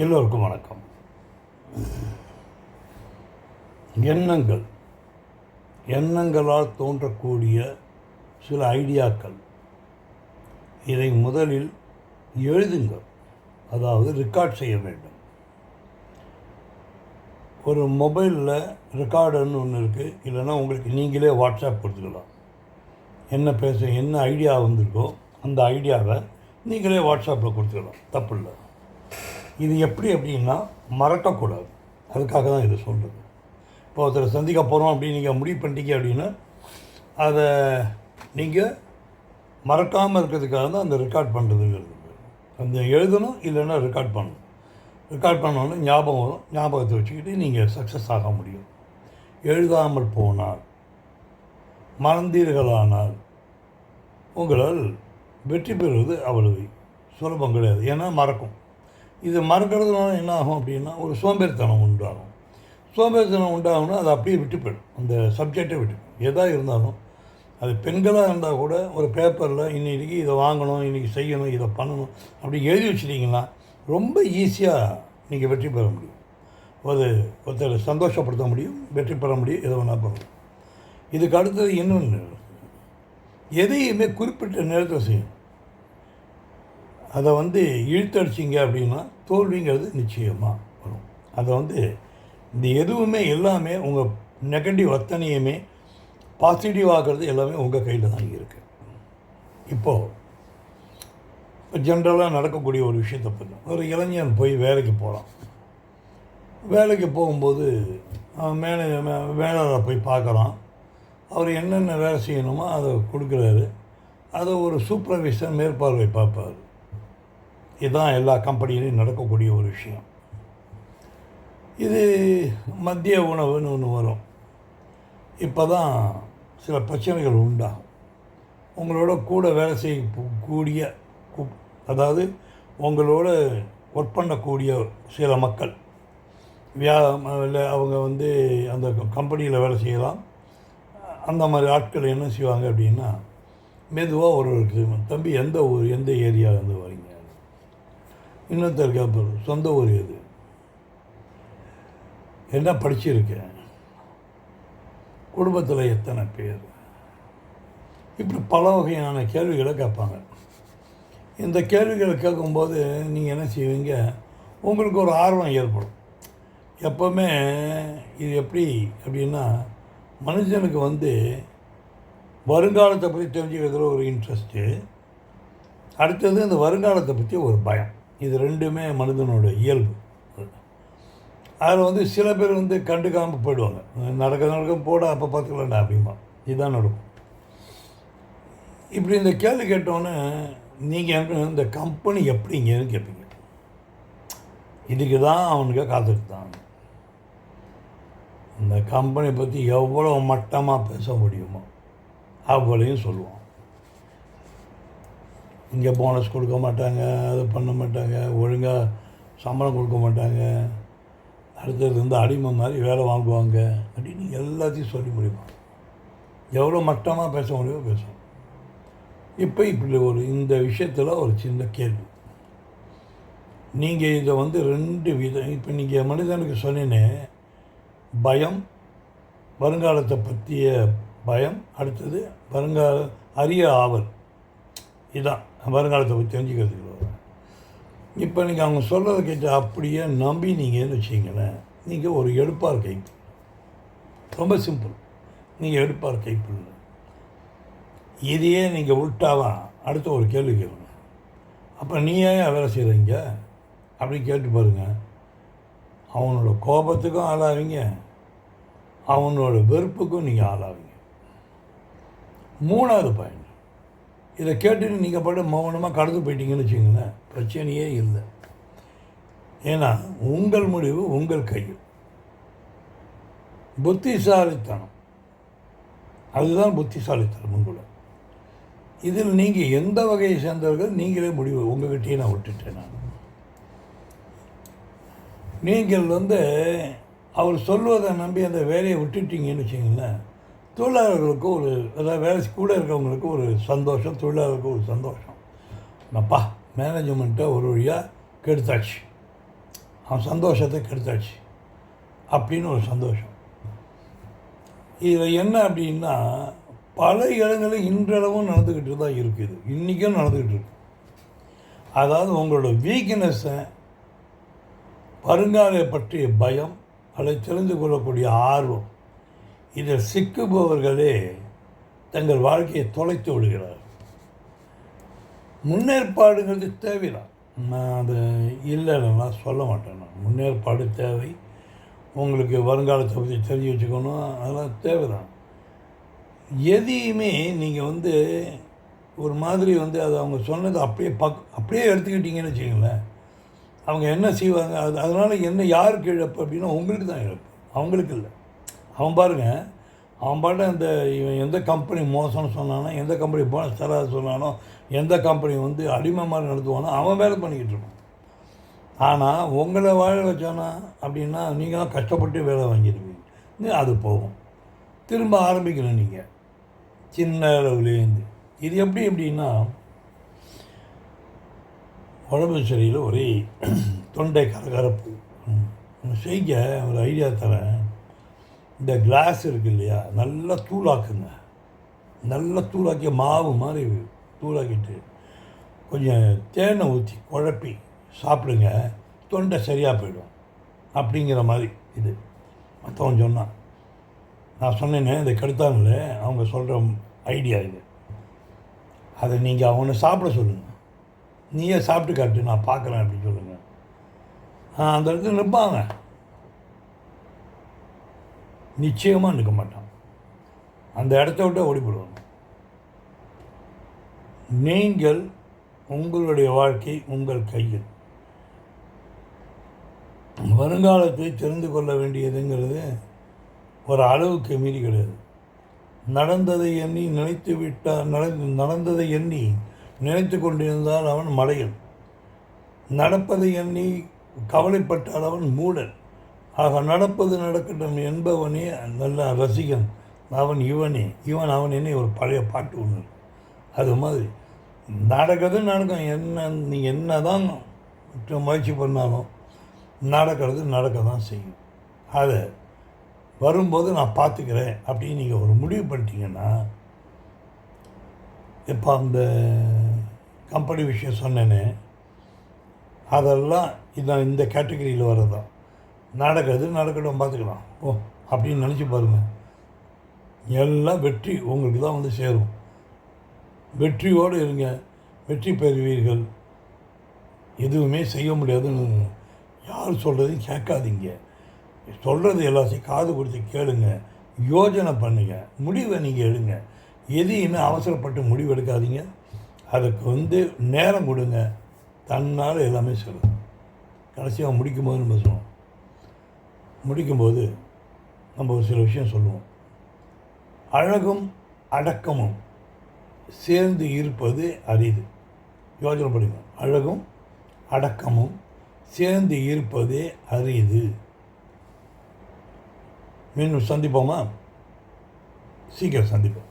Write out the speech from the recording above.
எல்லோருக்கும் வணக்கம். எண்ணங்களால் தோன்றக்கூடிய சில ஐடியாக்கள், இதை முதலில் எழுதுங்கள். அதாவது ரெக்கார்ட் செய்ய வேண்டும். ஒரு மொபைலில் ரெக்கார்டுன்னு ஒன்று இருக்குது. இல்லைன்னா உங்களுக்கு நீங்களே வாட்ஸ்அப் கொடுத்துக்கலாம். என்ன ஐடியா வந்திருக்கோ அந்த ஐடியாவை நீங்களே வாட்ஸ்அப்பில் கொடுத்துக்கலாம், தப்பு இல்லை. இது எப்படி அப்படின்னா மறக்கக்கூடாது. அதுக்காக தான் இது சொல்கிறது. இப்போ ஒருத்தரை சந்திக்க போகிறோம் அப்படின்னு நீங்கள் முடிவு பண்ணிட்டீங்க அப்படின்னா அதை நீங்கள் மறக்காமல் இருக்கிறதுக்காக தான் அந்த ரெக்கார்ட் பண்ணுறதுங்கிறது. அந்த எழுதணும், இல்லைன்னா ரெக்கார்ட் பண்ணணும். ரெக்கார்ட் பண்ணோன்னு ஞாபகம் வரும். ஞாபகத்தை வச்சுக்கிட்டு நீங்கள் சக்ஸஸ் ஆக முடியும். எழுதாமல் போனால், மறந்தீர்களானால் உங்களால் வெற்றி பெறுவது அவ்வளவு சுலபம் கிடையாது. ஏன்னா மறக்கும். இது மறக்கிறதுனால என்ன ஆகும் அப்படின்னா ஒரு சோம்பேறித்தனம் உண்டாகும். சோம்பேறித்தனம் உண்டாகும்னா அதை அப்படியே விட்டு போயிடும். அந்த சப்ஜெக்டை விட்டு எதாக இருந்தாலும், அது பெண்களாக இருந்தால் கூட ஒரு பேப்பரில் இன்றைக்கி இதை வாங்கணும், இன்றைக்கி செய்யணும், இதை பண்ணணும் அப்படி எழுதி வச்சுட்டிங்கன்னா ரொம்ப ஈஸியாக நீங்கள் வெற்றி பெற முடியும். ஒருத்தரை சந்தோஷப்படுத்த முடியும், வெற்றி பெற முடியும், எதை வேணால் பண்ணணும். இதுக்கு அடுத்தது இன்னொன்று, எதையுமே குறிப்பிட்ட நேரத்தில் செய்யணும். அதை இழுத்தடிச்சிங்க அப்படின்னா தோல்விங்கிறது நிச்சயமாக வரும். அதை இந்த எதுவுமே எல்லாமே உங்கள் நெகட்டிவ் அத்தனையுமே பாசிட்டிவ் ஆகிறது எல்லாமே உங்கள் கையில் தான் இருக்குது. இப்போது ஜென்ரலாக நடக்கக்கூடிய ஒரு விஷயத்தை பற்றி, ஒரு இளைஞன் போய் வேலைக்கு போகிறான். வேலைக்கு போகும்போது மேலாளரை போய் பார்க்குறான். அவர் என்னென்ன வேலை செய்யணுமோ அதை கொடுக்குறாரு. அதை ஒரு சூப்பர்வைசர் மேற்பார்வை பார்ப்பார். இதுதான் எல்லா கம்பெனிலையும் நடக்கக்கூடிய ஒரு விஷயம். இது மதிய உணவுன்னு ஒன்று வரும். இப்போ தான் சில பிரச்சனைகள் உண்டாகும். உங்களோட கூட வேலை செய்யக்கூடிய, அதாவது உங்களோட ஒர்க் பண்ணக்கூடிய சில மக்கள் அவங்க அந்த கம்பெனியில் வேலை செய்யலாம். அந்த மாதிரி ஆட்கள் என்ன செய்வாங்க அப்படின்னா, மெதுவாக ஒருவருக்கு, தம்பி எந்த ஊர், எந்த ஏரியாவிலேருந்து வரீங்க, இன்னொருத்தர் கேட்பார், சொந்த ஊர் எது, என்ன படிச்சிருக்கேன், குடும்பத்தில் எத்தனை பேர், இப்படி பல வகையான கேள்விகளை கேட்பாங்க. இந்த கேள்விகளை கேட்கும்போது நீங்கள் என்ன செய்வீங்க, உங்களுக்கு ஒரு ஆர்வம் ஏற்படும். எப்போவுமே இது எப்படி அப்படின்னா, மனுஷனுக்கு வருங்காலத்தை பற்றி தெரிஞ்சுக்கிறதுல ஒரு இன்ட்ரெஸ்ட்டு, அடுத்தது அந்த வருங்காலத்தை பற்றி ஒரு பயம். இது ரெண்டுமே மனிதனோட இயல்பு. அதில் சில பேர் கண்டுக்காமல் போயிடுவாங்க. நடக்க போட அப்போ பார்த்துக்கலாண்டா அப்படிமா, இதுதான் நடக்கும். இப்படி இந்த கேள்வி கேட்டோன்னே நீங்கள் இந்த கம்பெனி எப்படிங்கன்னு கேட்பீங்க. இதுக்கு தான் அவனுக்கு காத்துட்டு தான். இந்த கம்பெனி பற்றி எவ்வளோ மட்டமாக பேச முடியுமோ அவ்வளையும் சொல்லுவான். இங்கே போனஸ் கொடுக்க மாட்டாங்க, அதை பண்ண மாட்டாங்க, ஒழுங்காக சம்பளம் கொடுக்க மாட்டாங்க, அடுத்தது அடிமை மாதிரி வேலை வாங்குவாங்க அப்படின்னு எல்லாத்தையும் சொல்லி முடியுமா. எவ்வளோ மட்டமாக பேச முடியுமோ பேசுவோம். இப்போ இப்படி இந்த விஷயத்தில் ஒரு சின்ன கேள்வி. நீங்கள் இதை ரெண்டு விதம், இப்போ நீங்கள் மனிதனுக்கு சொன்னேன்னே, பயம், வருங்காலத்தை பற்றிய பயம், அடுத்தது அறிய ஆவல். இதுதான் வருங்காலத்தை பற்றி தெரிஞ்சுக்கிறதுக்கு. இப்போ நீங்கள் அவங்க சொல்கிறத கேட்டு அப்படியே நம்பி நீங்கன்னு வச்சிங்களேன், நீங்கள் ஒரு எடுப்பார் கைப்பு. ரொம்ப சிம்பிள். நீங்கள் எடுப்பார் கைப்பு இல்லை. இதையே நீங்கள் உள்டாவா அடுத்த ஒரு கேள்வி கேட்கணும். அப்போ நீ ஏன் வேலை செய்கிறீங்க அப்படின்னு கேட்டு பாருங்கள். அவனோட கோபத்துக்கும் ஆளாவீங்க, அவனோட வெறுப்புக்கும் நீங்கள் ஆளாவீங்க. மூணாவது பாயிண்ட், இதை கேட்டுட்டு நீங்கள் பாட்டு மௌனமாக கடந்து போயிட்டீங்கன்னு வச்சுங்களேன், பிரச்சனையே இல்லை. ஏன்னா உங்கள் முடிவு உங்கள் கையில். புத்திசாலித்தனம், அதுதான் புத்திசாலித்தனம் உங்களை. இதில் நீங்கள் எந்த வகையை சேர்ந்தவர்கள் நீங்களே முடிவு உங்கள்கிட்டயே நான் விட்டுட்டேன். நான் நீங்கள் அவர் சொல்வதை நம்பி அந்த வேலையை விட்டுட்டீங்கன்னு வச்சிங்களேன், தொழிலாளர்களுக்கு அதாவது வேலை கூட இருக்கவங்களுக்கு ஒரு சந்தோஷம், தொழிலாளர்களுக்கு ஒரு சந்தோஷம். அப்பா மேனேஜ்மெண்ட்டை ஒரு வழியாக கெடுத்தாச்சு அவன் சந்தோஷத்தை கெடுத்தாச்சு அப்படின்னு ஒரு சந்தோஷம். இதில் என்ன அப்படின்னா, பல இடங்களில் இன்றளவும் நடந்துக்கிட்டு தான் இருக்குது, இன்றைக்கும் நடந்துக்கிட்டு இருக்கு. அதாவது உங்களோட வீக்னஸை, வருங்காலை பற்றிய பயம், அதை தெரிந்து கொள்ளக்கூடிய ஆர்வம், இதில் சிக்குபவர்களே தங்கள் வாழ்க்கையை தொலைத்து விடுகிறார். முன்னேற்பாடுங்கிறது தேவைதான், நான் அது இல்லைன்னா சொல்ல மாட்டேன். நான் முன்னேற்பாடு தேவை, உங்களுக்கு வருங்காலத்தை பற்றி தெரிஞ்சு வச்சுக்கணும், அதெல்லாம் தேவைதான். எதையுமே நீங்கள் ஒரு மாதிரி அதை அவங்க சொன்னதை அப்படியே எடுத்துக்கிட்டீங்கன்னு வச்சுக்கங்களேன், அவங்க என்ன செய்வாங்க, அதனால் என்ன யாருக்கு இழப்பு அப்படின்னா உங்களுக்கு தான் இழப்பு, அவங்களுக்கு இல்லை. அவன் பாருங்கள், அவன் பாட்டு இவன் எந்த கம்பெனி மோசம்னு சொன்னானோ, எந்த கம்பெனி போனஸ் தராது சொன்னானோ, எந்த கம்பெனி அடிமை மாதிரி நடத்துவானோ அவன் வேலை பண்ணிக்கிட்டு இருப்பான். ஆனால் உங்களை வாழ வச்சானா அப்படின்னா நீங்கள் தான் கஷ்டப்பட்டு வேலை வாங்கிடுவீங்க. அது போகும், திரும்ப ஆரம்பிக்கணும் நீங்கள் சின்ன அளவுலேருந்து. இது எப்படின்னா, உடம்பு சரியில் ஒரே தொண்டை கரகரப்பு செய்ய ஒரு ஐடியா தரேன். இந்த கிளாஸ் இருக்குது இல்லையா, நல்லா தூளாக்குங்க. நல்லா தூளாக்கி மாவு மாதிரி தூளாக்கிட்டு கொஞ்சம் தேனை ஊற்றி குழப்பி சாப்பிடுங்க, தொண்டை சரியாக போயிடும் அப்படிங்கிற மாதிரி. இது மற்றவன் சொன்னான், நான் சொன்னேன்னே இதை கெடுத்தாங்களே அவங்க சொல்கிற ஐடியா இது. அதை நீங்கள் அவனை சாப்பிட சொல்லுங்கள், நீயே சாப்பிட்டு காட்டு நான் பார்க்குறேன் அப்படின்னு சொல்லுங்கள். அந்த இடத்துல நிற்பாங்க, நிச்சயமாக நிற்க மாட்டான், அந்த இடத்த விட்டு ஓடி போடுவாங்க. நீங்கள் உங்களுடைய வாழ்க்கை உங்கள் கையில். வருங்காலத்தை தெரிந்து கொள்ள வேண்டியதுங்கிறது ஒரு அளவுக்கு மீறி கிடையாது. நடந்ததை எண்ணி நினைத்து விட்டால் நடந்ததை எண்ணி நினைத்து கொண்டிருந்தால் அவன் மடையன், நடப்பதை எண்ணி கவலைப்பட்டால் அவன் மூடன். ஆக நடப்பது நடக்கட்டும் என்பவனே நல்ல ரசிகன், அவன் இவன் அவன் என்ன ஒரு பழைய பாட்டு ஒன்று. அது மாதிரி நடக்கிறது நடக்கும், நீங்கள் என்ன தான் முயற்சி பண்ணாலும் நடக்கிறது நடக்க தான் செய்யும். அதை வரும்போது நான் பார்த்துக்கிறேன் அப்படின்னு நீங்கள் ஒரு முடிவு பண்ணிட்டீங்கன்னா, இப்போ அந்த கம்பெனி விஷயம் சொன்னேனே, அதெல்லாம் இந்த கேட்டகரியில் வரதான். நடக்கிறது நடக்கட்டும் பார்த்துக்கலாம் அப்படின்னு நினச்சி பாருங்கள், எல்லாம் வெற்றி உங்களுக்கு தான் சேரும். வெற்றியோடு இருங்க, வெற்றி பெறுவீர்கள். எதுவுமே செய்ய முடியாதுன்னு யார் சொல்கிறதையும் கேட்காதீங்க, சொல்கிறது எல்லாத்தையும் காது கொடுத்து கேளுங்க, யோஜனை பண்ணுங்க, முடிவை நீங்கள் எடுங்க. எதையுமே அவசரப்பட்டு முடிவு எடுக்காதீங்க, அதுக்கு நேரம் கொடுங்க, தன்னால் எல்லாமே சொல்லும். கடைசியாக முடிக்கும்போது நம்ம சொல்லுவோம், முடிக்கும்போது நம்ம ஒரு சில விஷயம் சொல்லுவோம். அழகும் அடக்கமும் சேர்ந்து இருப்பது அரிது. யோசனை பண்ணுங்க, அழகும் அடக்கமும் சேர்ந்து இருப்பதே அரிது. மீண்டும் சந்திப்போமா? சீக்கிரம் சந்திப்போம்.